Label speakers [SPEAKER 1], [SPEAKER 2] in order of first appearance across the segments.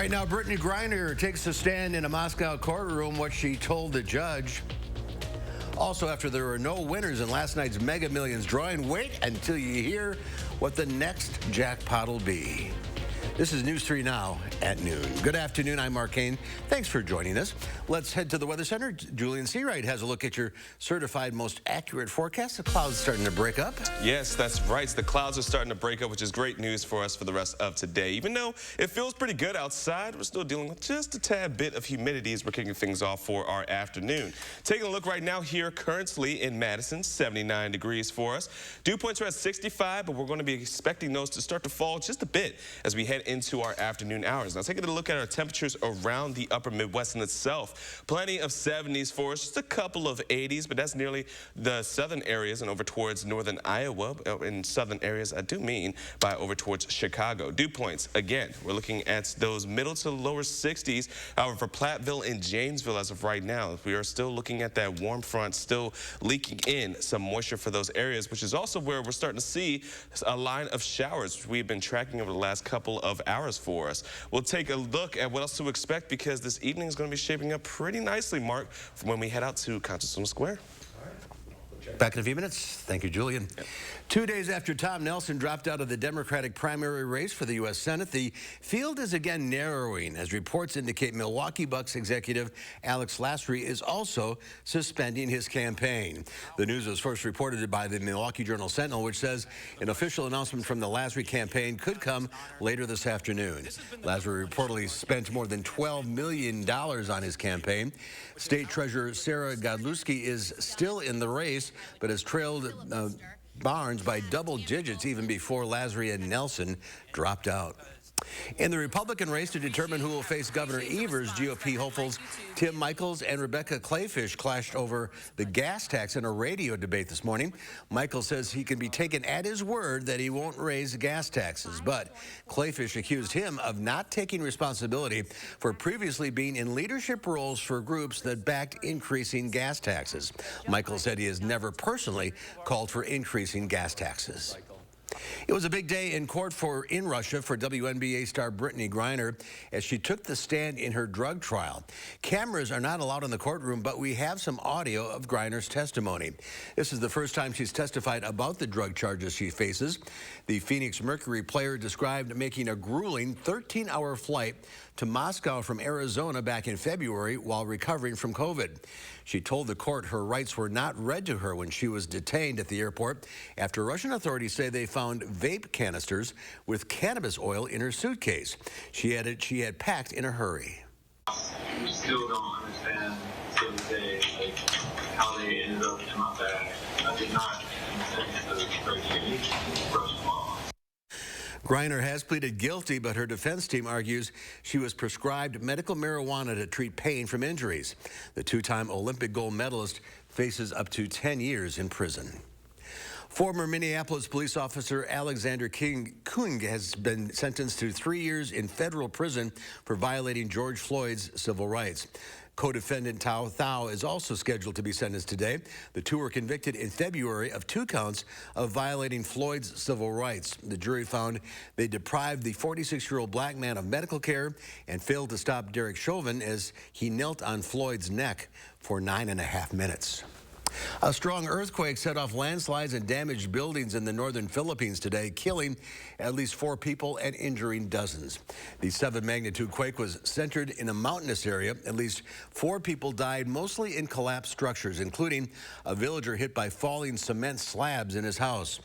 [SPEAKER 1] Right now, Brittany Griner takes a stand in a Moscow courtroom, what she told the judge. Also, after there were no winners in last night's Mega Millions drawing, wait until you hear what the next jackpot will be. This is News 3 Now at noon. Good afternoon, I'm Mark Kane. Thanks for joining us. Let's head to the Weather Center. Julian Seawright has a look at your certified most accurate forecast. The clouds starting to break up.
[SPEAKER 2] Yes, that's right. The clouds are starting to break up, which is great news for us for the rest of today. Even though it feels pretty good outside, we're still dealing with just a tad bit of humidity as we're kicking things off for our afternoon. Taking a look right now here currently in Madison, 79 degrees for us. Dew points are at 65, but we're going to be expecting those to start to fall just a bit as we head into our afternoon hours. Now, taking a look at our temperatures around the upper Midwest in itself. Plenty of 70s for us, just a couple of 80s, but that's nearly the southern areas and over towards northern Iowa. In southern areas, I do mean by over towards Chicago. Dew points, again, we're looking at those middle to lower 60s. However, for Platteville and Janesville as of right now, we are still looking at that warm front still leaking in some moisture for those areas, which is also where we're starting to see a line of showers, which we've been tracking over the last couple of hours for us. We'll take a look at what else to expect because this evening is going to be shaping up pretty nicely, Mark, from when we head out to Constitution Square.
[SPEAKER 1] Back in a few minutes. Thank you, Julian. Yep. 2 days after Tom Nelson dropped out of the Democratic primary race for the U.S. Senate, the field is again narrowing as reports indicate Milwaukee Bucks executive Alex Lasry is also suspending his campaign. The news was first reported by the Milwaukee Journal-Sentinel, which says an official announcement from the Lasry campaign could come later this afternoon. Lasry reportedly spent more than $12 million on his campaign. State Treasurer Sarah Godlewski is still in the race, but has trailed Barnes by double digits even before Lasry and Nelson dropped out. In the Republican race to determine who will face Governor Evers, GOP hopefuls Tim Michels and Rebecca Clayfish clashed over the gas tax in a radio debate this morning. Michels says he can be taken at his word that he won't raise gas taxes, but Clayfish accused him of not taking responsibility for previously being in leadership roles for groups that backed increasing gas taxes. Michels said he has never personally called for increasing gas taxes. It was a big day in court in Russia for WNBA star Brittany Griner as she took the stand in her drug trial. Cameras are not allowed in the courtroom, but we have some audio of Griner's testimony. This is the first time she's testified about the drug charges she faces. The Phoenix Mercury player described making a grueling 13-hour flight to Moscow from Arizona back in February while recovering from COVID. She told the court her rights were not read to her when she was detained at the airport after Russian authorities say they found vape canisters with cannabis oil in her suitcase. She added she had packed in a hurry.
[SPEAKER 3] We still don't understand to this day how they ended up in my bag. I did not consent to the Russian law.
[SPEAKER 1] Griner has pleaded guilty, but her defense team argues she was prescribed medical marijuana to treat pain from injuries. The two-time Olympic gold medalist faces up to 10 years in prison. Former Minneapolis police officer Alexander Kung has been sentenced to 3 years in federal prison for violating George Floyd's civil rights. Co-defendant Tao Thao is also scheduled to be sentenced today. The two were convicted in February of 2 counts of violating Floyd's civil rights. The jury found they deprived the 46-year-old black man of medical care and failed to stop Derek Chauvin as he knelt on Floyd's neck for 9.5 minutes. A strong earthquake set off landslides and damaged buildings in the northern Philippines today, killing at least 4 people and injuring dozens. The 7-magnitude quake was centered in a mountainous area. At least 4 people died, mostly in collapsed structures, including a villager hit by falling cement slabs in his house.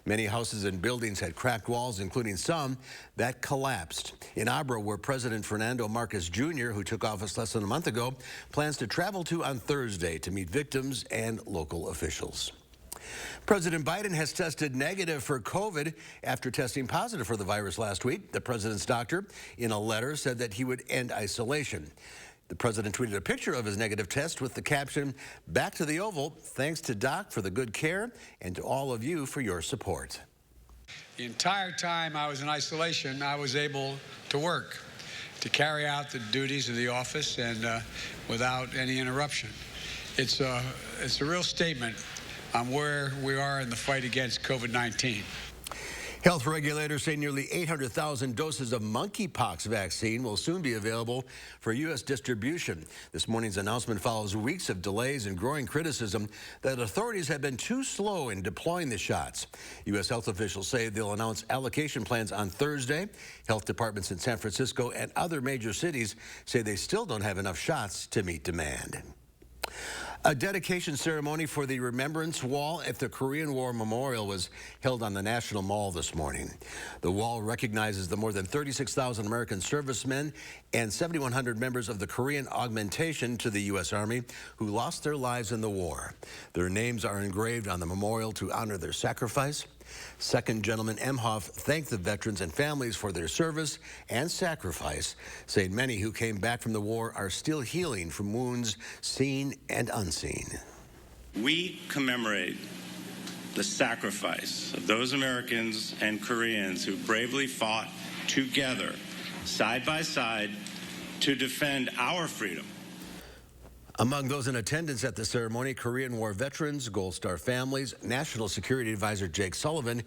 [SPEAKER 1] Many houses and buildings had cracked walls, including some that collapsed. In Abra, where President Fernando Marcos Jr., who took office less than a month ago, plans to travel to on Thursday to meet victims and local officials. President Biden has tested negative for COVID after testing positive for the virus last week. The president's doctor, in a letter, said that he would end isolation. The president tweeted a picture of his negative test with the caption, "Back to the Oval. Thanks to Doc for the good care and to all of you for your support."
[SPEAKER 4] The entire time I was in isolation, I was able to work, to carry out the duties of the office and without any interruption. It's a real statement on where we are in the fight against COVID-19.
[SPEAKER 1] Health regulators say nearly 800,000 doses of monkeypox vaccine will soon be available for U.S. distribution. This morning's announcement follows weeks of delays and growing criticism that authorities have been too slow in deploying the shots. U.S. health officials say they'll announce allocation plans on Thursday. Health departments in San Francisco and other major cities say they still don't have enough shots to meet demand. A dedication ceremony for the Remembrance Wall at the Korean War Memorial was held on the National Mall this morning. The wall recognizes the more than 36,000 American servicemen and 7,100 members of the Korean augmentation to the U.S. Army who lost their lives in the war. Their names are engraved on the memorial to honor their sacrifice. Second Gentleman Emhoff thanked the veterans and families for their service and sacrifice, saying many who came back from the war are still healing from wounds seen and unseen.
[SPEAKER 5] We commemorate the sacrifice of those Americans and Koreans who bravely fought together, side by side, to defend our freedom.
[SPEAKER 1] Among those in attendance at the ceremony, Korean War veterans, Gold Star families, National Security Advisor Jake Sullivan,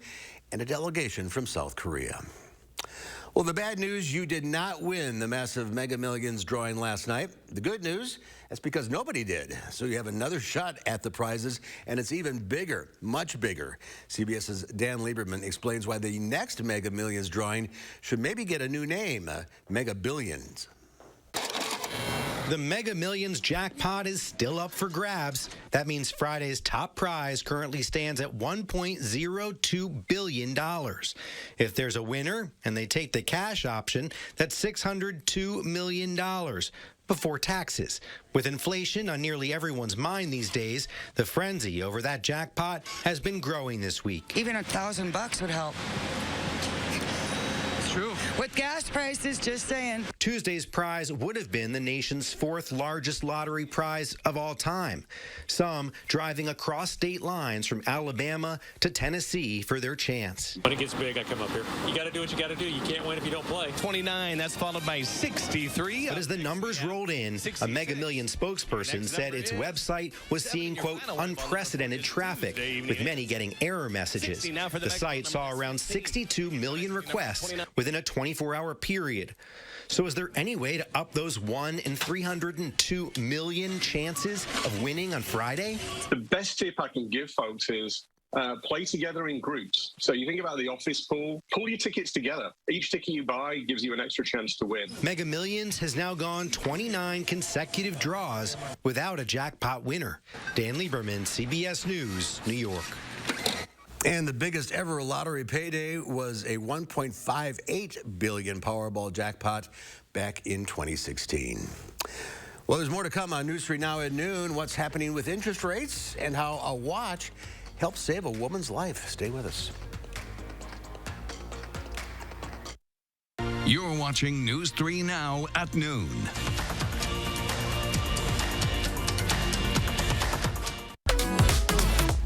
[SPEAKER 1] and a delegation from South Korea. Well, the bad news, you did not win the massive Mega Millions drawing last night. The good news, that's because nobody did. So you have another shot at the prizes, and it's even bigger, much bigger. CBS's Dan Lieberman explains why the next Mega Millions drawing should maybe get a new name, Mega Billions.
[SPEAKER 6] The Mega Millions jackpot is still up for grabs. That means Friday's top prize currently stands at $1.02 billion. If there's a winner and they take the cash option, that's $602 million before taxes. With inflation on nearly everyone's mind these days, the frenzy over that jackpot has been growing this week.
[SPEAKER 7] Even $1,000 would help.
[SPEAKER 8] True.
[SPEAKER 7] With gas prices, just saying.
[SPEAKER 6] Tuesday's prize would have been the nation's fourth largest lottery prize of all time. Some driving across state lines from Alabama to Tennessee for their chance.
[SPEAKER 8] When it gets big, I come up here. You got to do what you got to do. You can't win if you don't play.
[SPEAKER 9] 29, that's followed by 63.
[SPEAKER 6] But as the numbers rolled in, a Mega Millions spokesperson said its website was seeing, quote, unprecedented traffic, with many getting error messages. The site saw around 62 million requests within a 24-hour period. So is there any way to up those 1 in 302 million chances of winning on Friday?
[SPEAKER 10] The best tip I can give folks is play together in groups. So you think about the office pool, pull your tickets together. Each ticket you buy gives you an extra chance to win.
[SPEAKER 6] Mega Millions has now gone 29 consecutive draws without a jackpot winner. Dan Lieberman, CBS News, New York.
[SPEAKER 1] And the biggest ever lottery payday was a $1.58 billion Powerball jackpot back in 2016. Well, there's more to come on News 3 Now at noon. What's happening with interest rates and how a watch helps save a woman's life. Stay with us.
[SPEAKER 11] You're watching News 3 Now at noon.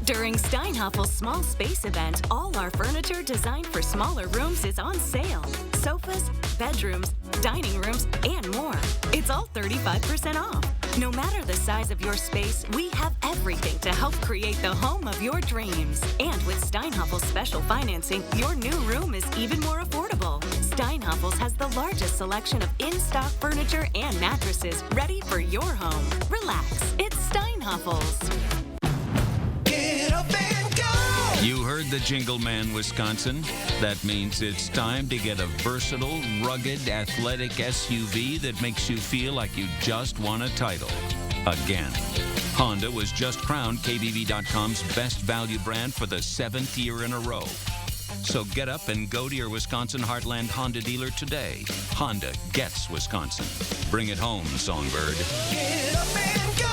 [SPEAKER 12] During Steinhoffel's small space event, all our furniture designed for smaller rooms is on sale. Sofas, bedrooms, dining rooms, and more. It's all 35% off. No matter the size of your space, we have everything to help create the home of your dreams. And with Steinhoffel's special financing, your new room is even more affordable. Steinhoffel's has the largest selection of in-stock furniture and mattresses ready for your home. Relax, it's Steinhoffel's.
[SPEAKER 11] Get up and go! You heard the jingle man, Wisconsin. That means it's time to get a versatile, rugged, athletic SUV that makes you feel like you just won a title. Again. Honda was just crowned KBB.com's best value brand for the 7th year in a row. So get up and go to your Wisconsin Heartland Honda dealer today. Honda gets Wisconsin. Bring it home, Songbird.
[SPEAKER 13] Get up and go!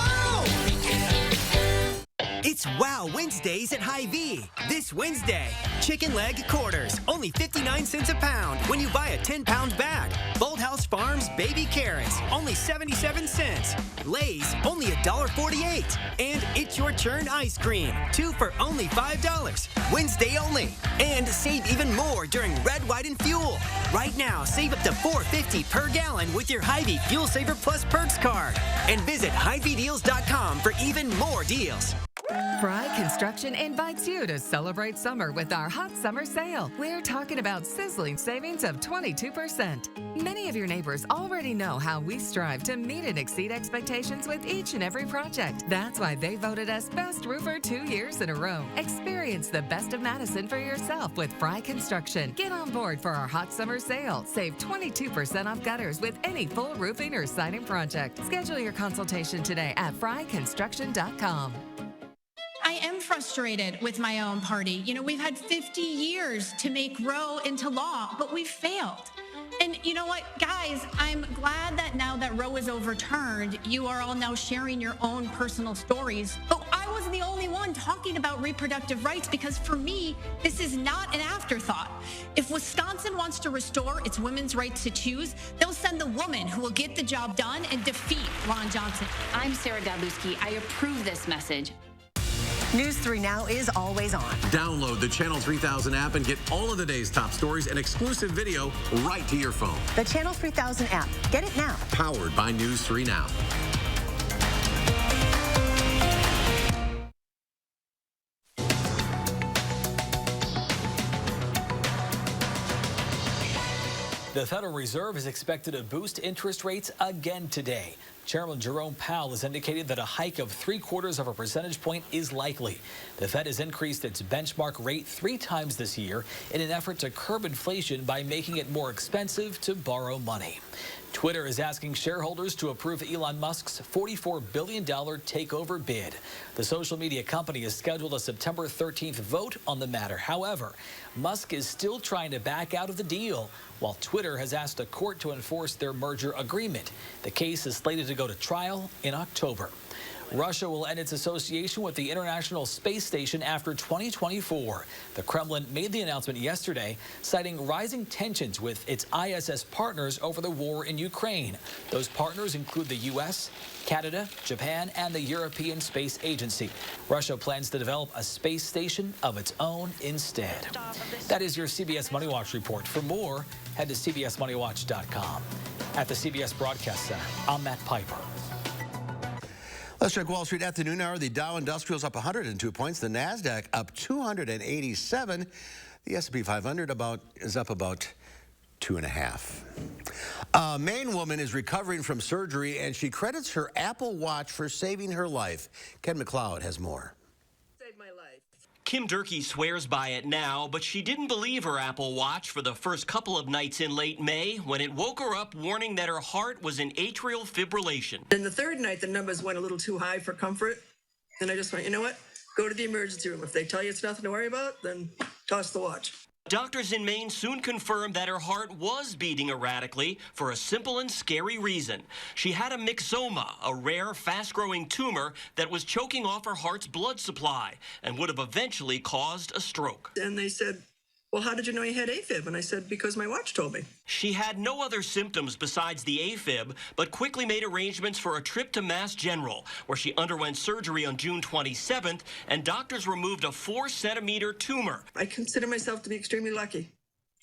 [SPEAKER 13] It's Wow Wednesdays at Hy-Vee. This Wednesday, chicken leg quarters, only 59 cents a pound when you buy a 10-pound bag. Bold House Farms baby carrots, only 77 cents. Lay's, only $1.48. And It's Your Turn ice cream, 2 for only $5. Wednesday only. And save even more during Red, White, and Fuel. Right now, save up to $4.50 per gallon with your Hy-Vee Fuel Saver Plus Perks card. And visit HyVeeDeals.com for even more deals.
[SPEAKER 14] Fry Construction invites you to celebrate summer with our hot summer sale. We're talking about sizzling savings of 22%. Many of your neighbors already know how we strive to meet and exceed expectations with each and every project. That's why they voted us Best Roofer 2 years in a row. Experience the best of Madison for yourself with Fry Construction. Get on board for our hot summer sale. Save 22% off gutters with any full roofing or siding project. Schedule your consultation today at fryconstruction.com.
[SPEAKER 15] I am frustrated with my own party. You know, we've had 50 years to make Roe into law, but we've failed. And you know what, guys, I'm glad that now that Roe is overturned, you are all now sharing your own personal stories. But I wasn't the only one talking about reproductive rights, because for me, this is not an afterthought. If Wisconsin wants to restore its women's rights to choose, they'll send the woman who will get the job done and defeat Ron Johnson.
[SPEAKER 16] I'm Sarah Godlewski. I approve this message.
[SPEAKER 17] News 3 Now is always on.
[SPEAKER 1] Download the Channel 3000 app and get all of the day's top stories and exclusive video right to your phone.
[SPEAKER 17] The Channel 3000 app. Get it now.
[SPEAKER 1] Powered by News 3 Now.
[SPEAKER 18] The Federal Reserve is expected to boost interest rates again today. Chairman Jerome Powell has indicated that a hike of 0.75 of a percentage point is likely. The Fed has increased its benchmark rate 3 times this year in an effort to curb inflation by making it more expensive to borrow money. Twitter is asking shareholders to approve Elon Musk's $44 billion takeover bid. The social media company has scheduled a September 13th vote on the matter. However, Musk is still trying to back out of the deal, while Twitter has asked a court to enforce their merger agreement. The case is slated to go to trial in October. Russia will end its association with the International Space Station after 2024. The Kremlin made the announcement yesterday, citing rising tensions with its ISS partners over the war in Ukraine. Those partners include the U.S., Canada, Japan, and the European Space Agency. Russia plans to develop a space station of its own instead. That is your CBS Money Watch report. For more, head to cbsmoneywatch.com. At the CBS Broadcast Center, I'm Matt Piper.
[SPEAKER 1] Let's check Wall Street at the noon hour. The Dow Industrial's up 102 points. The NASDAQ up 287. The S&P 500 is up about 2.5. A Maine woman is recovering from surgery, and she credits her Apple Watch for saving her life. Ken McLeod has more.
[SPEAKER 19] Kim Durkee swears by it now, but she didn't believe her Apple Watch for the first couple of nights in late May when it woke her up warning that her heart was in atrial fibrillation.
[SPEAKER 20] Then the third night, the numbers went a little too high for comfort. And I just went, you know what? Go to the emergency room. If they tell you it's nothing to worry about, then toss the watch.
[SPEAKER 19] Doctors in Maine soon confirmed that her heart was beating erratically for a simple and scary reason. She had a myxoma, a rare, fast-growing tumor that was choking off her heart's blood supply and would have eventually caused a stroke.
[SPEAKER 20] And they said, well, how did you know you had AFib? And I said, because my watch told me.
[SPEAKER 19] She had no other symptoms besides the AFib, but quickly made arrangements for a trip to Mass General, where she underwent surgery on June 27th, and doctors removed a 4-centimeter tumor.
[SPEAKER 20] I consider myself to be extremely lucky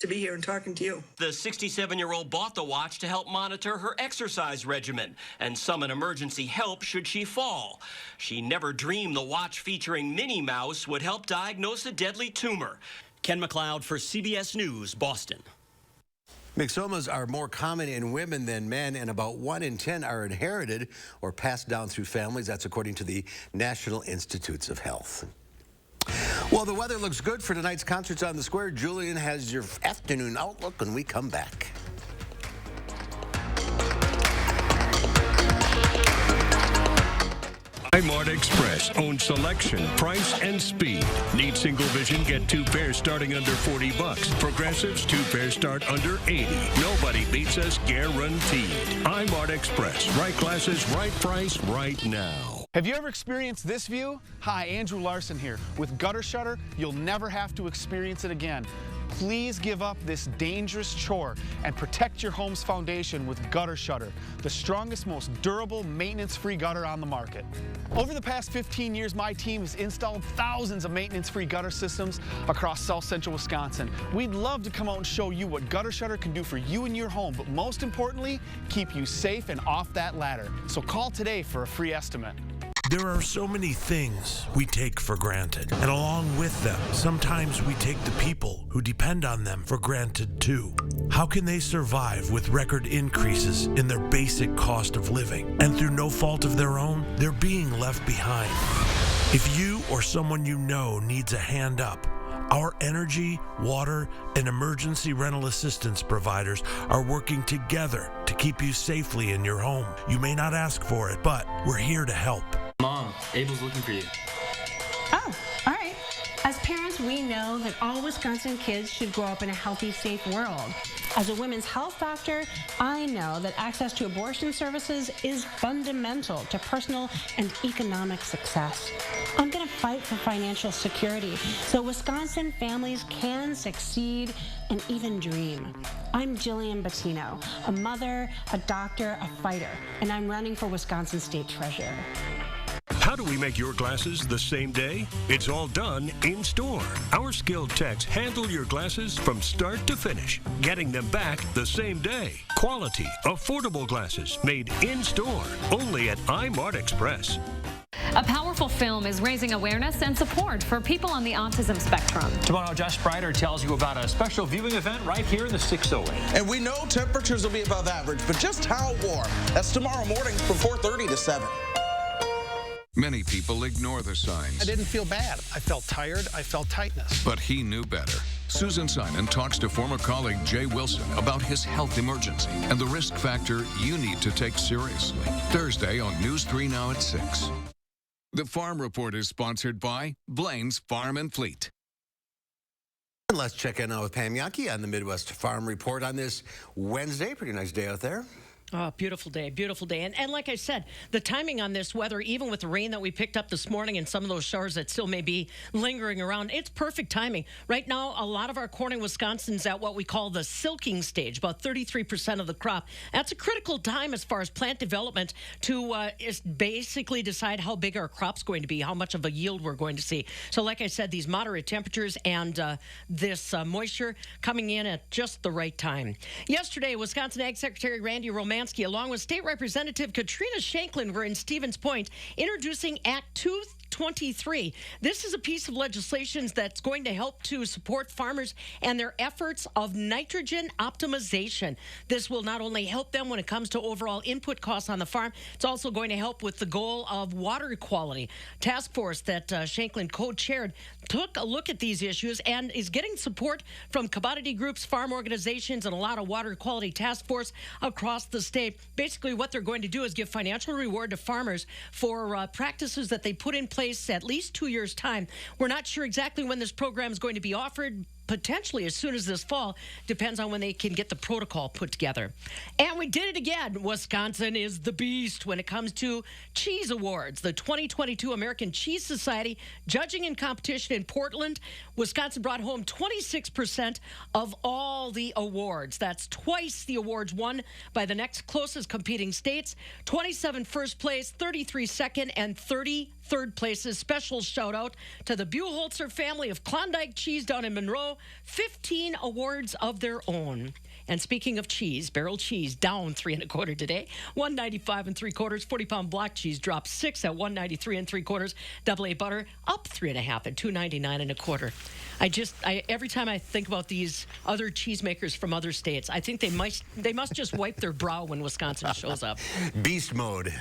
[SPEAKER 20] to be here and talking to you.
[SPEAKER 19] The 67-year-old bought the watch to help monitor her exercise regimen and summon emergency help should she fall. She never dreamed the watch featuring Minnie Mouse would help diagnose a deadly tumor. Ken McLeod for CBS News, Boston.
[SPEAKER 1] Myxomas are more common in women than men, and about 1 in 10 are inherited or passed down through families. That's according to the National Institutes of Health. Well, the weather looks good for tonight's concerts on the square. Julian has your afternoon outlook when we come back.
[SPEAKER 21] Mart Express owns selection, price, and speed. Need single vision? Get 2 pairs starting under $40. Progressives, 2 pairs start under $80. Nobody beats us, guaranteed. Mart Express. Right glasses, right price, right now.
[SPEAKER 22] Have you ever experienced this view? Hi, Andrew Larson here. With Gutter Shutter, you'll never have to experience it again. Please give up this dangerous chore and protect your home's foundation with Gutter Shutter, the strongest, most durable, maintenance-free gutter on the market. Over the past 15 years, my team has installed thousands of maintenance-free gutter systems across South Central Wisconsin. We'd love to come out and show you what Gutter Shutter can do for you and your home, but most importantly, keep you safe and off that ladder. So call today for a free estimate.
[SPEAKER 2] There are so many things we take for granted, and along with them, sometimes we take the people who depend on them for granted too. How can they survive with record increases in their basic cost of living, and through no fault of their own, they're being left behind? If you or someone you know needs a hand up, our energy, water, and emergency rental assistance providers are working together to keep you safely in your home. You may not ask for it, but we're here to help.
[SPEAKER 3] Mom, Abel's looking for you.
[SPEAKER 23] Oh, all right. As parents, we know that all Wisconsin kids should grow up in a healthy, safe world. As a women's health doctor, I know that access to abortion services is fundamental to personal and economic success. I'm going to fight for financial security so Wisconsin families can succeed and even dream. I'm Jillian Bettino, a mother, a doctor, a fighter, and I'm running for Wisconsin State Treasurer.
[SPEAKER 21] How do we make your glasses the same day? It's all done in store. Our skilled techs handle your glasses from start to finish, getting them back the same day. Quality, affordable glasses made in store, only at iMart Express.
[SPEAKER 24] A powerful film is raising awareness and support for people on the autism spectrum.
[SPEAKER 18] Tomorrow, Josh Sprider tells you about a special viewing event right here in the 608.
[SPEAKER 25] And we know temperatures will be above average, but just how warm? That's tomorrow morning from 4:30 to 7.
[SPEAKER 26] Many people ignore the signs.
[SPEAKER 27] I didn't feel bad. I felt tired. I felt tightness.
[SPEAKER 26] But he knew better. Susan Simon talks to former colleague Jay Wilson about his health emergency and the risk factor you need to take seriously. Thursday on News 3 Now at 6. The Farm Report is sponsored by Blaine's Farm and Fleet.
[SPEAKER 1] And let's check in now with Pam Yankee on the Midwest Farm Report on this Wednesday. Pretty nice day out there.
[SPEAKER 28] Oh, beautiful day, beautiful day. And like I said, the timing on this weather, even with the rain that we picked up this morning and some of those showers that still may be lingering around, it's perfect timing. Right now, a lot of our corn in Wisconsin's at what we call the silking stage, about 33% of the crop. That's a critical time as far as plant development to is basically decide how big our crop's going to be, how much of a yield we're going to see. So like I said, these moderate temperatures and this moisture coming in at just the right time. Yesterday, Wisconsin Ag Secretary Randy Romansky, along with State Representative Katrina Shanklin, were in Stevens Point introducing Act 223. This is a piece of legislation that's going to help to support farmers and their efforts of nitrogen optimization. This will not only help them when it comes to overall input costs on the farm, it's also going to help with the goal of water quality. Task force that Shanklin co-chaired took a look at these issues and is getting support from commodity groups, farm organizations, and a lot of water quality task force across the state. Basically, what they're going to do is give financial reward to farmers for practices that they put in place at least 2 years' time. We're not sure exactly when this program is going to be offered. Potentially as soon as this fall, depends on when they can get the protocol put together. And we did it again. Wisconsin is the beast when it comes to cheese awards. The 2022 American Cheese Society judging and competition in Portland, Wisconsin brought home 26% of all the awards. That's twice the awards won by the next closest competing states. 27 first place, 33 second, and 30 third places. Special shout out to the Buholzer family of Klondike Cheese down in Monroe. 15 awards of their own. And speaking of cheese, barrel cheese down 3 1/4 today, 195 3/4. 40-pound block cheese dropped 6 at 193 3/4. Double A butter up 3 1/2 at 299 1/4. Every time I think about these other cheesemakers from other states, I think they must just wipe their brow when Wisconsin shows up.
[SPEAKER 1] Beast mode.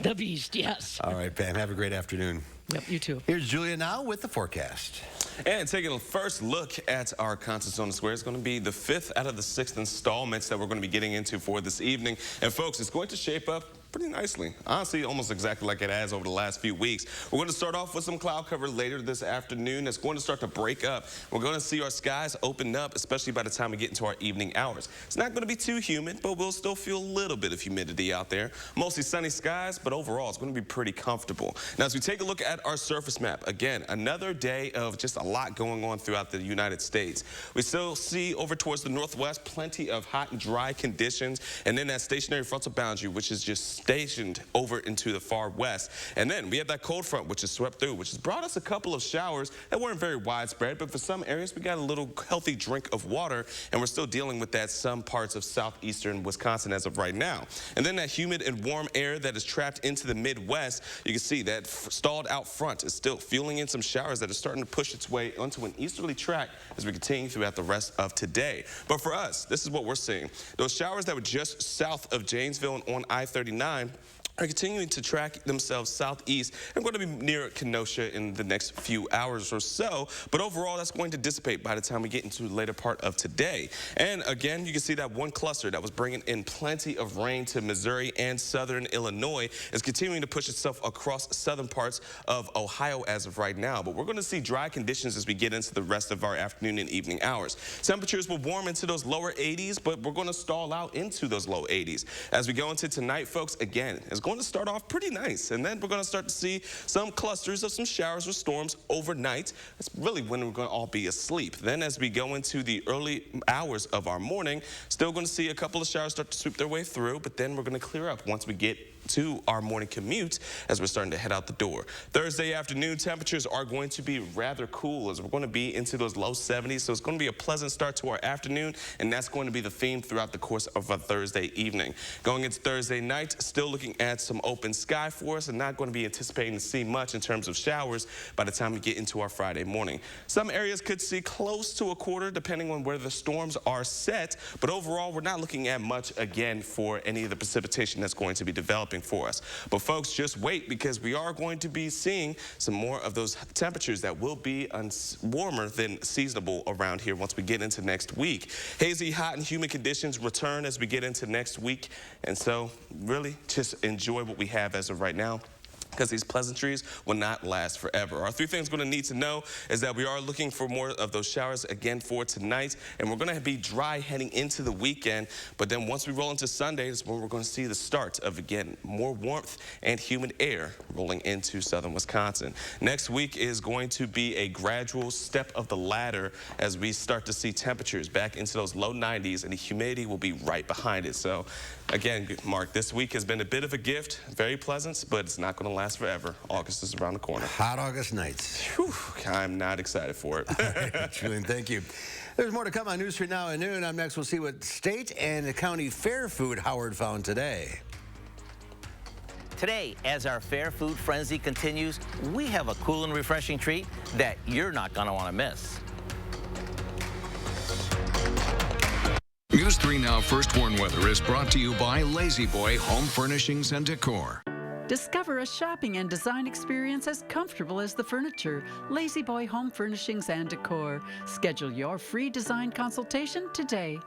[SPEAKER 28] The beast, yes.
[SPEAKER 1] All right, Pam. Have a great afternoon.
[SPEAKER 28] Yep, you too.
[SPEAKER 1] Here's Julia now with the forecast.
[SPEAKER 29] And taking a first look at our contest on the square, it's going to be the 5th out of the 6th installments that we're going to be getting into for this evening. And folks, it's going to shape up pretty nicely. Honestly, almost exactly like it has over the last few weeks. We're going to start off with some cloud cover later this afternoon. It's going to start to break up. We're going to see our skies open up, especially by the time we get into our evening hours. It's not going to be too humid, but we'll still feel a little bit of humidity out there. Mostly sunny skies, but overall, it's going to be pretty comfortable. Now, as we take a look at our surface map, again, another day of just a lot going on throughout the United States. We still see over towards the northwest plenty of hot and dry conditions, and then that stationary frontal boundary, which is just stationed over into the far west. And then we have that cold front, which has swept through, which has brought us a couple of showers that weren't very widespread, but for some areas, we got a little healthy drink of water, and we're still dealing with that some parts of southeastern Wisconsin as of right now. And then that humid and warm air that is trapped into the Midwest, you can see that stalled out front is still fueling in some showers that are starting to push its way onto an easterly track as we continue throughout the rest of today. But for us, this is what we're seeing. Those showers that were just south of Janesville and on I-39 are continuing to track themselves southeast and going to be near Kenosha in the next few hours or so. But overall, that's going to dissipate by the time we get into the later part of today. And again, you can see that one cluster that was bringing in plenty of rain to Missouri and southern Illinois is continuing to push itself across southern parts of Ohio as of right now. But we're going to see dry conditions as we get into the rest of our afternoon and evening hours. Temperatures will warm into those lower 80s, but we're going to stall out into those low 80s. As we go into tonight, folks, again, it's going to start off pretty nice, and then we're going to start to see some clusters of some showers or storms overnight. That's really when we're going to all be asleep. Then as we go into the early hours of our morning, still going to see a couple of showers start to sweep their way through, but then we're going to clear up once we get to our morning commute as we're starting to head out the door. Thursday afternoon, temperatures are going to be rather cool as we're going to be into those low 70s, so it's going to be a pleasant start to our afternoon, and that's going to be the theme throughout the course of our Thursday evening. Going into Thursday night, still looking at some open sky for us and not going to be anticipating to see much in terms of showers by the time we get into our Friday morning. Some areas could see close to a quarter depending on where the storms are set, but overall, we're not looking at much again for any of the precipitation that's going to be developing for us. But folks, just wait because we are going to be seeing some more of those temperatures that will be warmer than seasonable around here once we get into next week. Hazy, hot, and humid conditions return as we get into next week. And so really just enjoy what we have as of right now, because these pleasantries will not last forever. Our three things we're going to need to know is that we are looking for more of those showers again for tonight, and we're going to be dry heading into the weekend, but then once we roll into Sunday is when we're going to see the start of, again, more warmth and humid air rolling into southern Wisconsin. Next week is going to be a gradual step of the ladder as we start to see temperatures back into those low 90s, and the humidity will be right behind it. So again, Mark, this week has been a bit of a gift, very pleasant, but it's not going to last forever. August is around the corner.
[SPEAKER 1] Hot August nights.
[SPEAKER 29] Whew, I'm not excited for it.
[SPEAKER 1] Julian, thank you. There's more to come on News 3 Now at noon. Up next, we'll see what state and county fair food Howard found today.
[SPEAKER 4] Today, as our fair food frenzy continues, we have a cool and refreshing treat that you're not going to want to miss.
[SPEAKER 26] News 3 Now First Warn Weather is brought to you by Lazy Boy Home Furnishings and Decor.
[SPEAKER 5] Discover a shopping and design experience as comfortable as the furniture. Lazy Boy Home Furnishings and Decor. Schedule your free design consultation today.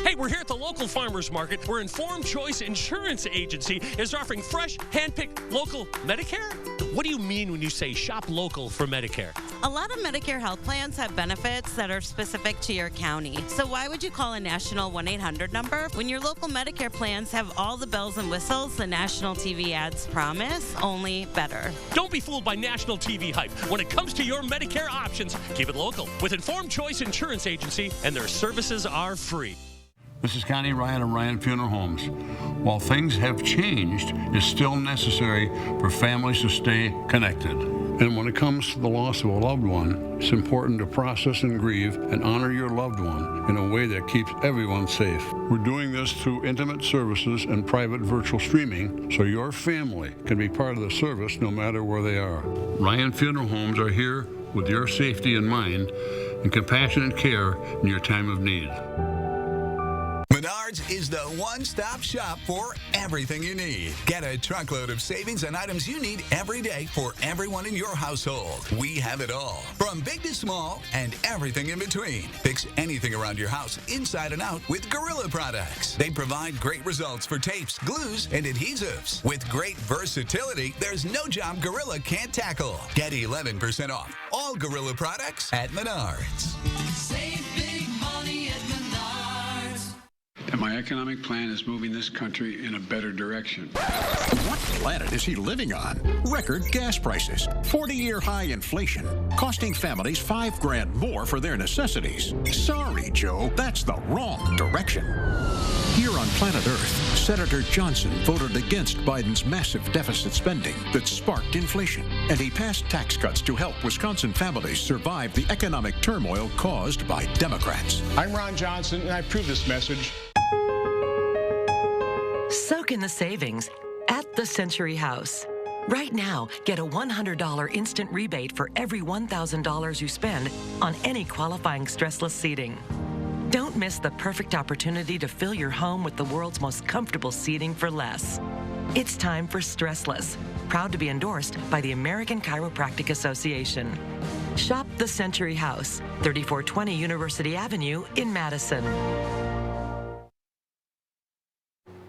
[SPEAKER 6] Hey, we're here at the local farmers market where Informed Choice Insurance Agency is offering fresh, hand-picked local Medicare. What do you mean when you say shop local for Medicare?
[SPEAKER 7] A lot of Medicare health plans have benefits that are specific to your county. So why would you call a national 1-800 number when your local Medicare plans have all the bells and whistles the national TV ads promise, only better?
[SPEAKER 6] Don't be fooled by national TV hype. When it comes to your Medicare options, keep it local with Informed Choice Insurance Agency, and their services are free.
[SPEAKER 8] This is Connie Ryan of Ryan Funeral Homes. While things have changed, it's still necessary for families to stay connected. And when it comes to the loss of a loved one, it's important to process and grieve and honor your loved one in a way that keeps everyone safe. We're doing this through intimate services and private virtual streaming so your family can be part of the service no matter where they are. Ryan Funeral Homes are here with your safety in mind and compassionate care in your time of need.
[SPEAKER 9] Menards is the one-stop shop for everything you need. Get a truckload of savings on items you need every day for everyone in your household. We have it all, from big to small and everything in between. Fix anything around your house inside and out with Gorilla products. They provide great results for tapes, glues, and adhesives. With great versatility, there's no job Gorilla can't tackle. Get 11% off all Gorilla products at Menards.
[SPEAKER 10] Save big money at Menards.
[SPEAKER 11] And my economic plan is moving this country in a better direction.
[SPEAKER 12] What planet is he living on? Record gas prices, 40-year high inflation, costing families $5 grand more for their necessities. Sorry, Joe, that's the wrong direction. Here on planet Earth, Senator Johnson voted against Biden's massive deficit spending that sparked inflation, and he passed tax cuts to help Wisconsin families survive the economic turmoil caused by Democrats.
[SPEAKER 11] I'm Ron Johnson, and I approve this message.
[SPEAKER 2] Soak in the savings at the Century House. Right now, get a $100 instant rebate for every $1,000 you spend on any qualifying stressless seating. Don't miss the perfect opportunity to fill your home with the world's most comfortable seating for less. It's time for Stressless, proud to be endorsed by the American Chiropractic Association. Shop the Century House, 3420 University Avenue in Madison.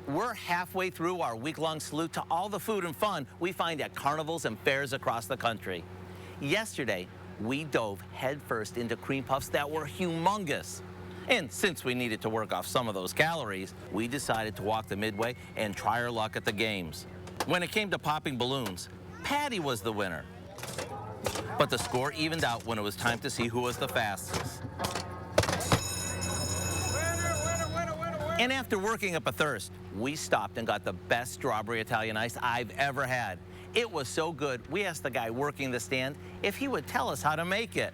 [SPEAKER 4] We're halfway through our week-long salute to all the food and fun we find at carnivals and fairs across the country. Yesterday, we dove headfirst into cream puffs that were humongous. And since we needed to work off some of those calories, we decided to walk the Midway and try our luck at the games. When it came to popping balloons, Patty was the winner. But the score evened out when it was time to see who was the fastest. And after working up a thirst, we stopped and got the best strawberry Italian ice I've ever had. It was so good, we asked the guy working the stand if he would tell us how to make it.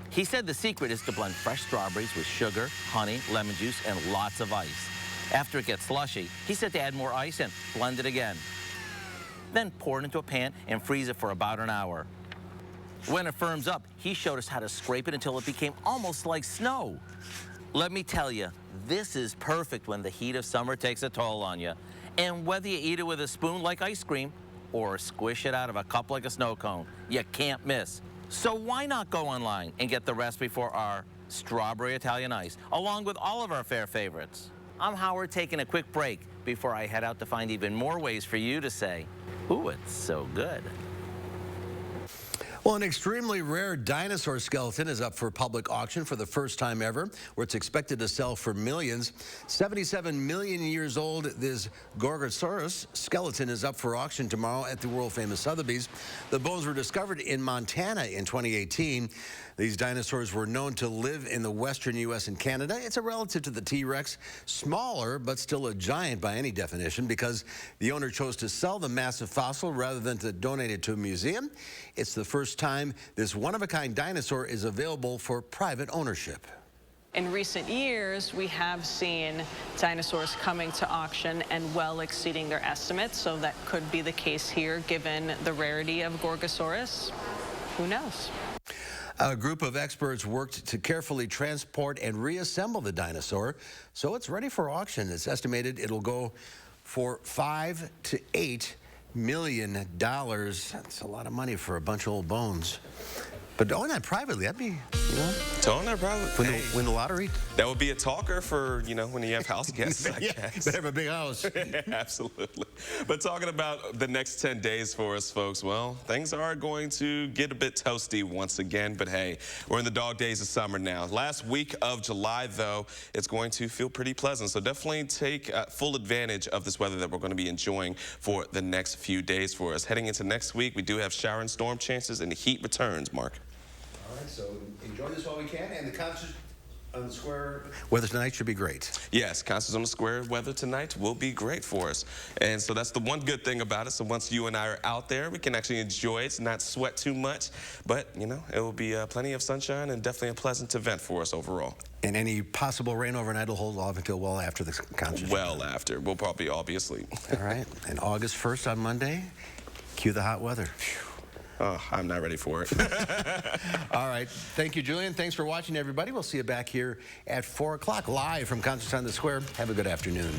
[SPEAKER 4] He said the secret is to blend fresh strawberries with sugar, honey, lemon juice, and lots of ice. After it gets slushy, he said to add more ice and blend it again. Then pour it into a pan and freeze it for about an hour. When it firms up, he showed us how to scrape it until it became almost like snow. Let me tell you, this is perfect when the heat of summer takes a toll on you. And whether you eat it with a spoon like ice cream or squish it out of a cup like a snow cone, you can't miss. So why not go online and get the recipe for our strawberry Italian ice, along with all of our fair favorites? I'm Howard, taking a quick break before I head out to find even more ways for you to say, ooh, it's so good.
[SPEAKER 1] Well, an extremely rare dinosaur skeleton is up for public auction for the first time ever, where it's expected to sell for millions. 77 million years old, this Gorgosaurus skeleton is up for auction tomorrow at the world-famous Sotheby's. The bones were discovered in Montana in 2018. These dinosaurs were known to live in the western U.S. and Canada. It's a relative to the T-Rex, smaller but still a giant by any definition, because the owner chose to sell the massive fossil rather than to donate it to a museum. It's the first time this one-of-a-kind dinosaur is available for private ownership.
[SPEAKER 13] In recent years, we have seen dinosaurs coming to auction and well exceeding their estimates, so that could be the case here given the rarity of Gorgosaurus. Who knows?
[SPEAKER 1] A group of experts worked to carefully transport and reassemble the dinosaur, so it's ready for auction. It's estimated it'll go for $5 to $8 million. That's a lot of money for a bunch of old bones. But own that privately, that'd be, you know.
[SPEAKER 29] To own that privately.
[SPEAKER 1] Win the lottery.
[SPEAKER 29] That would be a talker for, you know, when you have house guests, I guess.
[SPEAKER 1] Better have a big house.
[SPEAKER 29] Absolutely. But talking about the next 10 days for us, folks, well, things are going to get a bit toasty once again. But hey, we're in the dog days of summer now. Last week of July, though, it's going to feel pretty pleasant. So definitely take full advantage of this weather that we're going to be enjoying for the next few days for us. Heading into next week, we do have shower and storm chances, and the heat returns, Mark.
[SPEAKER 1] All right, so enjoy this while we can, and the concert on the square weather tonight should be great.
[SPEAKER 29] Yes, concerts on the square weather tonight will be great for us. And so that's the one good thing about it. So once you and I are out there, we can actually enjoy it, not sweat too much. But, you know, it will be plenty of sunshine and definitely a pleasant event for us overall.
[SPEAKER 1] And any possible rain overnight will hold off until well after the concert.
[SPEAKER 29] Well after. We'll probably all be asleep.
[SPEAKER 1] All right. And August 1st on Monday, cue the hot weather.
[SPEAKER 29] Oh, I'm not ready for it.
[SPEAKER 1] All right. Thank you, Julian. Thanks for watching, everybody. We'll see you back here at 4 o'clock live from Concerts on the Square. Have a good afternoon.